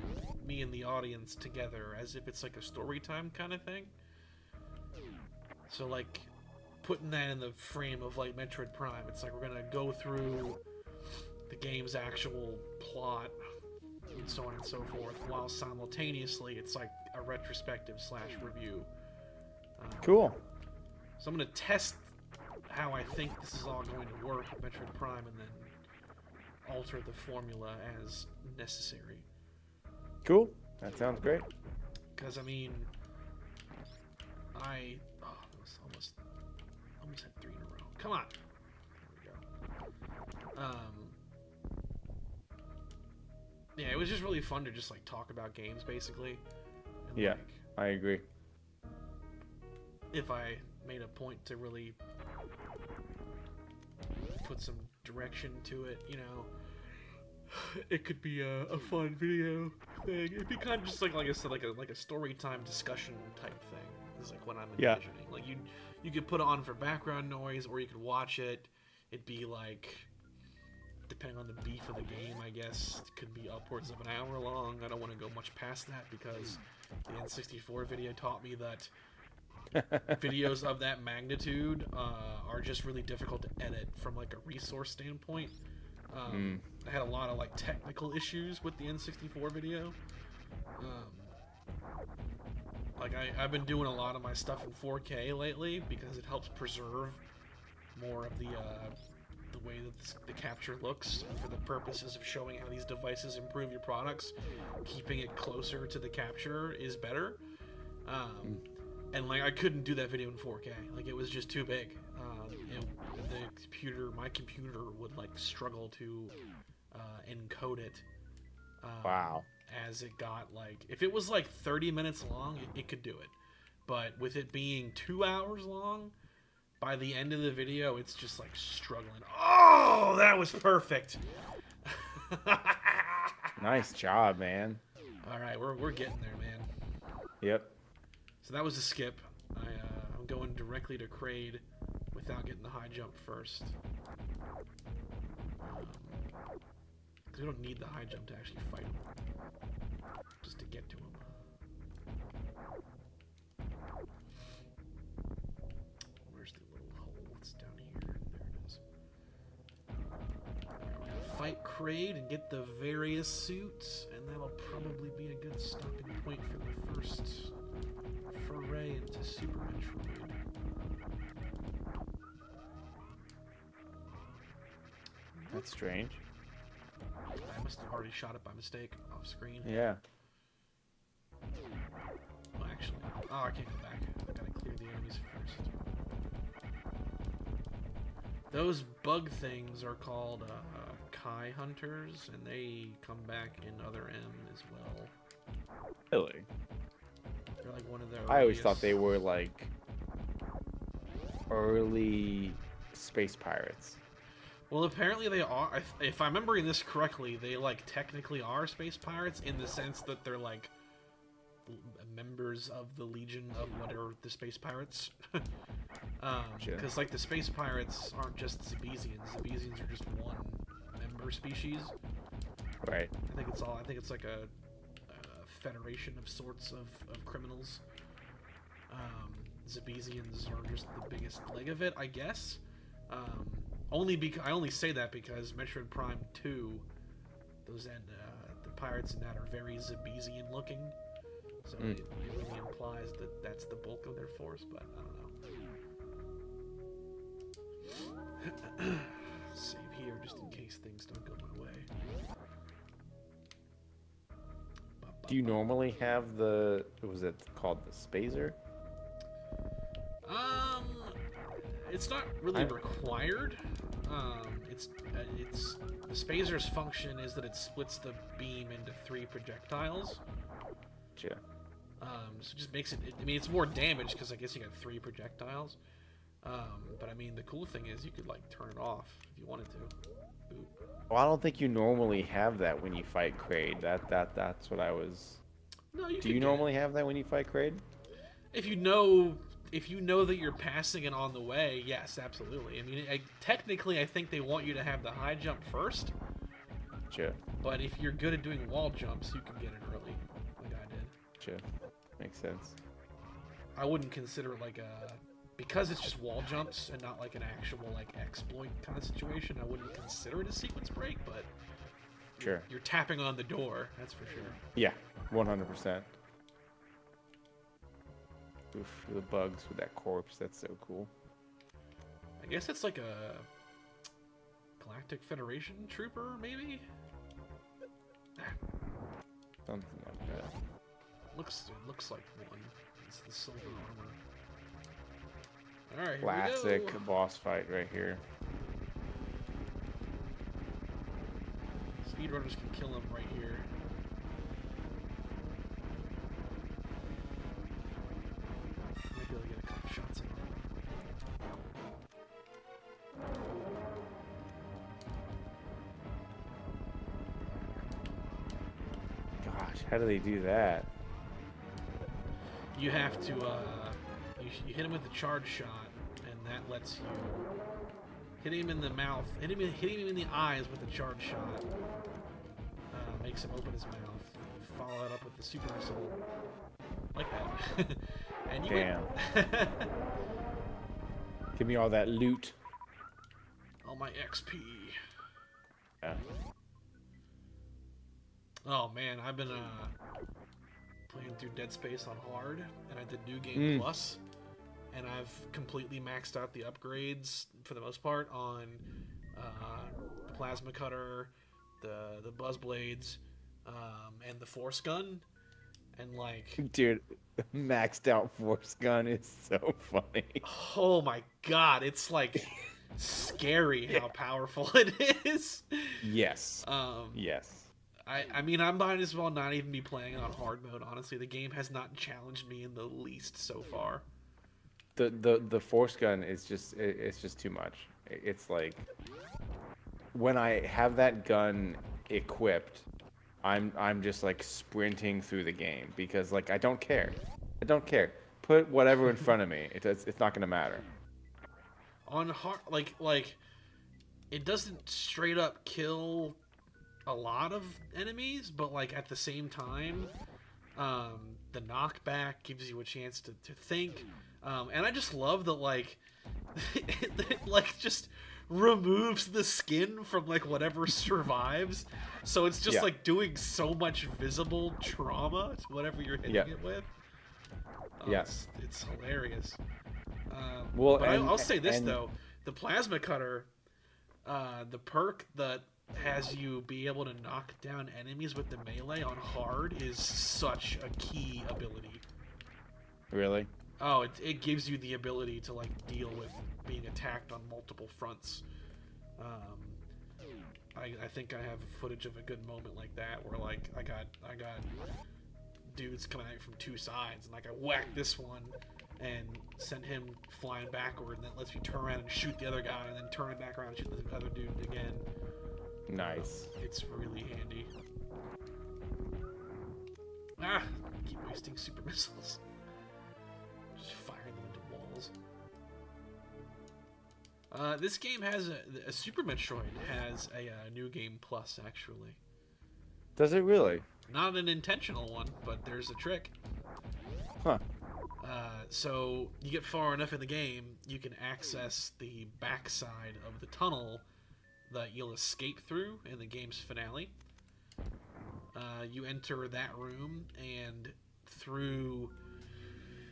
me and the audience together, as if it's like a story time kind of thing. So, like, putting that in the frame of, like, Metroid Prime, it's like we're gonna go through the game's actual plot and so on and so forth, while simultaneously it's like a retrospective / review. Cool. So I'm gonna test how I think this is all going to work with Metroid Prime and then alter the formula as necessary. Cool. That sounds great. Because, I mean, I almost had 3 in a row. Come on. There we go. Yeah, it was just really fun to just like talk about games basically. And, yeah, like, I agree. If I made a point to really put some direction to it, you know, it could be a fun video thing. It'd be kind of just like I said, like a story time discussion type thing. Is like what I'm envisioning. Yeah. Like you could put it on for background noise, or you could watch it. It'd be like depending on the beef of the game, I guess it could be upwards of an hour long. I don't want to go much past that because the N64 video taught me that videos of that magnitude are just really difficult to edit from like a resource standpoint. I had a lot of like technical issues with the N64 video. Like I've been doing a lot of my stuff in 4K lately because it helps preserve more of the way that the capture looks, and for the purposes of showing how these devices improve your products, keeping it closer to the capture is better. And like I couldn't do that video in 4K, like it was just too big. My computer would like struggle to encode it. Wow. As it got like, if it was like 30 minutes long, it could do it. But with it being 2 hours long, by the end of the video, it's just like struggling. Oh, that was perfect. Nice job, man. All right, we're getting there, man. Yep. So that was a skip. I'm going directly to Kraid without getting the high jump first. Because we don't need the high jump to actually fight him. Just to get to him. Where's the little hole? It's down here. There it is. We're gonna fight Kraid and get the various suits, and that'll probably be a good stopping point for the first foray into Super Metroid. That's strange. I must have already shot it by mistake off screen. Yeah. Well, actually, I can't go back. I gotta clear the enemies first. Those bug things are called Kai Hunters, and they come back in Other M as well. Really? They're like one of their I always thought they were like early space pirates. Well, apparently they are. If I'm remembering this correctly, they like technically are space pirates in the sense that they're like members of the Legion of what are the space pirates. Because like the space pirates aren't just Zebesians. Zebesians are just one member species. Right. I think it's like a federation of sorts of criminals. Zebesians are just the biggest leg of it, I guess. I only say that because Metroid Prime 2, the pirates in that are very Zebesian looking, so it really implies that that's the bulk of their force. But I don't know. Save here just in case things don't go my way. Do you normally have the, what was it called, the Spazer? It's not really required. It's the Spazer's function is that it splits the beam into 3 projectiles. Sure. So it just makes it. I mean, it's more damage because I guess you got 3 projectiles. But I mean, the cool thing is you could like turn it off if you wanted to. Boop. Well, I don't think you normally have that when you fight Kraid. That's what I was. No, you. Do you normally have that when you fight Kraid? If you know that you're passing it on the way, yes, absolutely. I mean, technically, I think they want you to have the high jump first. Sure. But if you're good at doing wall jumps, you can get it early, like I did. Sure. Makes sense. I wouldn't consider it like because it's just wall jumps and not like an actual like exploit kind of situation. I wouldn't consider it a sequence break, but sure, you're tapping on the door. That's for sure. Yeah, 100%. Oof, the bugs with that corpse. That's so cool. I guess it's like a Galactic Federation trooper, maybe? Something like that. It looks like one. It's the silver armor. Alright, classic boss fight right here. Speedrunners can kill him right here. Might be able to get a couple shots in. Gosh, how do they do that? You have to, you hit him with the charge shot, and that lets you Hit him in the mouth. Hit him in the eyes with a charge shot. Makes him open his mouth. Follow it up with the super missile. Like that. And you Damn. Give me all that loot. All my XP. Yeah. Oh man, I've been playing through Dead Space on hard, and I did New Game Plus, and I've completely maxed out the upgrades for the most part on the plasma cutter, the buzz blades, and the force gun, and like, dude, maxed out force gun is so funny. Oh my god, it's like scary how powerful it is. Yes. Yes. I mean, I might as well not even be playing on hard mode, honestly. The game has not challenged me in the least so far. The force gun is just, it's just too much. It's like, when I have that gun equipped, I'm just like sprinting through the game because like I don't care. Put whatever in front of me. It's not gonna matter. On hard, like it doesn't straight up kill a lot of enemies, but like at the same time, the knockback gives you a chance to think, and I just love that like it like just removes the skin from like whatever survives, so it's just like doing so much visible trauma to whatever you're hitting it with. Yes, it's hilarious. Well, but I'll say this though, the plasma cutter, the perk that has you be able to knock down enemies with the melee on hard is such a key ability. Really? Oh, it gives you the ability to like deal with being attacked on multiple fronts. I think I have footage of a good moment like that where like I got dudes coming at me from two sides, and like I whack this one and send him flying backward, and that lets me turn around and shoot the other guy, and then turn it back around and shoot the other dude again. Nice. It's really handy. Keep wasting super missiles. Just firing them into walls. This game has a Super Metroid has a New Game Plus, actually. Does it really? Not an intentional one, but there's a trick. Huh. So you get far enough in the game, you can access the backside of the tunnel that you'll escape through in the game's finale. You enter that room, and through...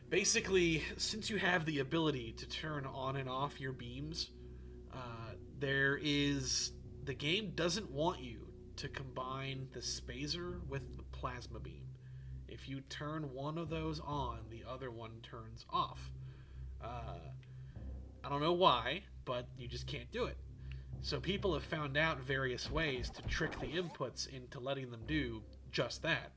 Basically, since you have the ability to turn on and off your beams, the game doesn't want you to combine the spazer with the plasma beam. If you turn one of those on, the other one turns off. I don't know why, but you just can't do it. So people have found out various ways to trick the inputs into letting them do just that.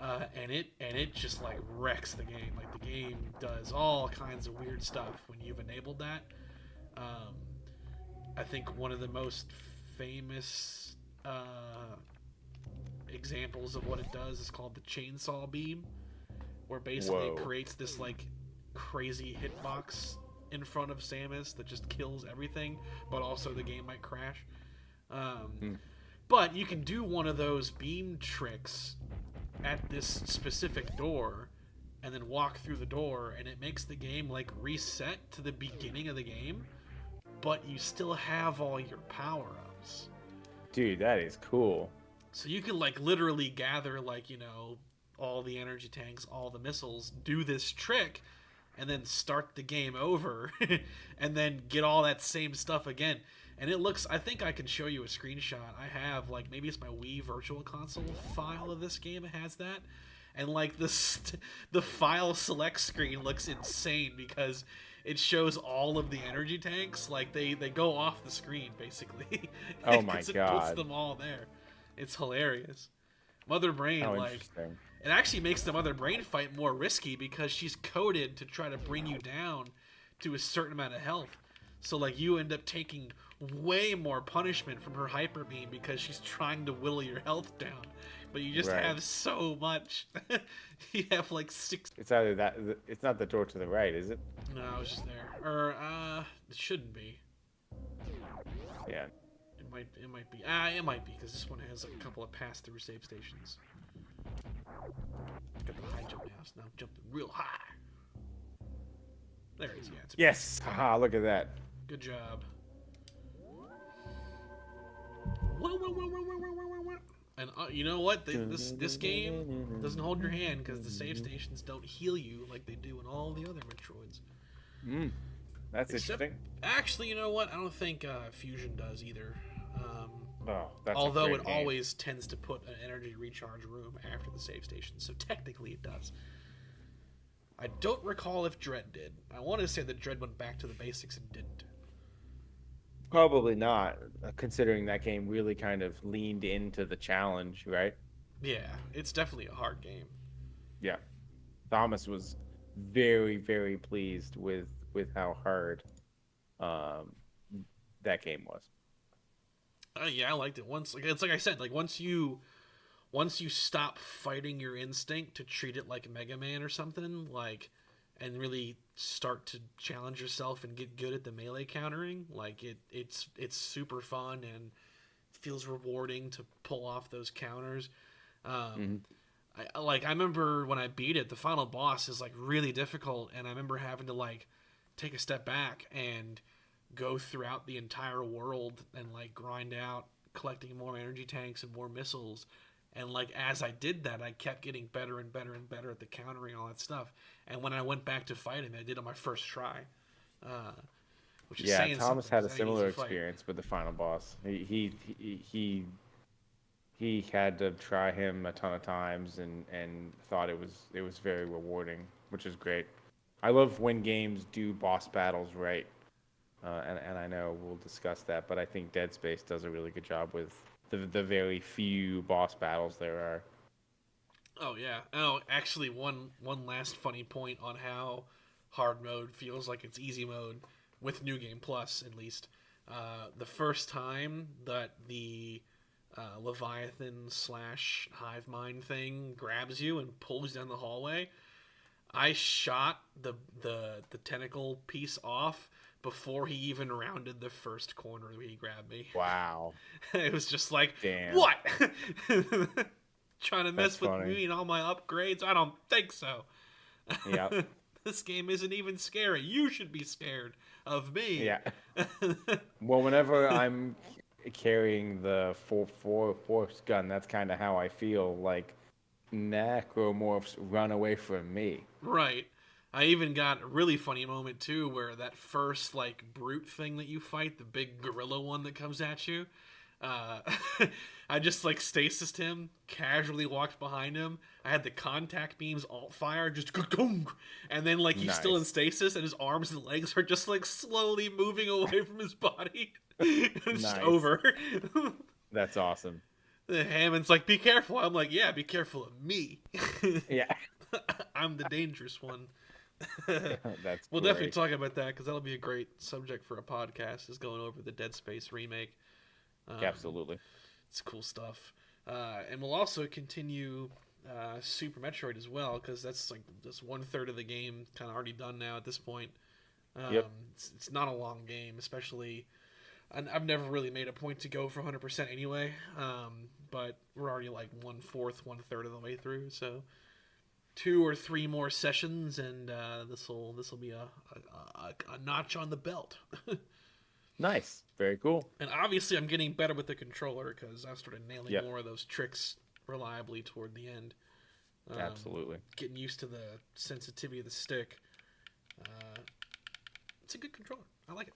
And it just like wrecks the game. Like the game does all kinds of weird stuff when you've enabled that. I think one of the most famous examples of what it does is called the chainsaw beam, where basically it creates this like crazy hitbox in front of Samus that just kills everything, but also the game might crash. But you can do one of those beam tricks at this specific door and then walk through the door, and it makes the game like reset to the beginning of the game, but you still have all your power-ups. Dude, that is cool. So you can like literally gather like, you know, all the energy tanks, all the missiles, do this trick, and then start the game over and then get all that same stuff again. And it looks, I think I can show you a screenshot. I have like, maybe it's my Wii Virtual Console file of this game. It has that. And like the file select screen looks insane because it shows all of the energy tanks. Like they go off the screen basically. Oh my God. It God. puts them all there. It's hilarious. Mother Brain, like, interesting. It actually makes the Mother Brain fight more risky because she's coded to try to bring you down to a certain amount of health. So like you end up taking way more punishment from her hyper beam because she's trying to whittle your health down, but you just have so much. You have like 6. It's either that. It's not the door to the right, is it? No, I was just there. Or it shouldn't be. Yeah. It might be. It might be because this one has a couple of pass-through save stations. Got the high jump now, so now I'm jumping real high. There it is. Yeah, it's Yes. Haha, look at that. good job. And you know what? This game doesn't hold your hand because the save stations don't heal you like they do in all the other Metroids. That's interesting. Actually, you know what? I don't think Fusion does either. That's although a great it game. always tends to put an energy recharge room after the save station, so technically it does. I don't recall if Dread did. I want to say that Dread went back to the basics and didn't. Probably not, considering that game really kind of leaned into the challenge, right? Yeah, it's definitely a hard game. Yeah. Thomas was very, very pleased with how hard that game was. Yeah, I liked it. It's like I said, like once you stop fighting your instinct to treat it like Mega Man or something, like, and really start to challenge yourself and get good at the melee countering, like it's super fun and feels rewarding to pull off those counters. I remember when I beat it, the final boss is like really difficult, and I remember having to like take a step back and go throughout the entire world and like grind out collecting more energy tanks and more missiles. And like as I did that, I kept getting better and better and better at the countering and all that stuff. And when I went back to fighting, I did it on my first try. Which is saying Thomas something, had a similar experience with the final boss. He had to try him a ton of times and thought it was very rewarding, which is great. I love when games do boss battles right. And I know we'll discuss that, but I think Dead Space does a really good job with the very few boss battles there are. Oh yeah. Oh, actually, one last funny point on how hard mode feels like it's easy mode with New Game Plus, at least. The first time that the Leviathan / Hive Mind thing grabs you and pulls you down the hallway, I shot the tentacle piece off before he even rounded the first corner where he grabbed me. Wow. It was just like, damn. What? Trying to mess with me and all my upgrades? I don't think so. Yeah. This game isn't even scary. You should be scared of me. Yeah. Well, whenever I'm carrying the force gun, that's kind of how I feel. Like necromorphs run away from me. Right. I even got a really funny moment too, where that first like brute thing that you fight, the big gorilla one that comes at you, I just like stasised him, casually walked behind him. I had the contact beams alt fire, just and then like he's still in stasis, and his arms and legs are just like slowly moving away from his body. It's just over. That's awesome. Hammond's like, "Be careful." I'm like, "Yeah, be careful of me." Yeah. I'm the dangerous one. That's we'll great. definitely talk about that because that'll be a great subject for a podcast, is going over the Dead Space remake. Absolutely. It's cool stuff. And we'll also continue Super Metroid as well, because that's like just 1/3 of the game kind of already done now at this point. Yep. It's not a long game, especially. I've never really made a point to go for 100% anyway, but we're already like 1/4, 1/3 of the way through, so 2 or 3 more sessions, and this will be a notch on the belt. Nice, very cool. And obviously, I'm getting better with the controller because I started nailing more of those tricks reliably toward the end. Absolutely, getting used to the sensitivity of the stick. It's a good controller. I like it.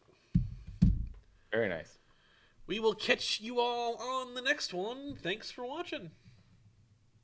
Very nice. We will catch you all on the next one. Thanks for watching.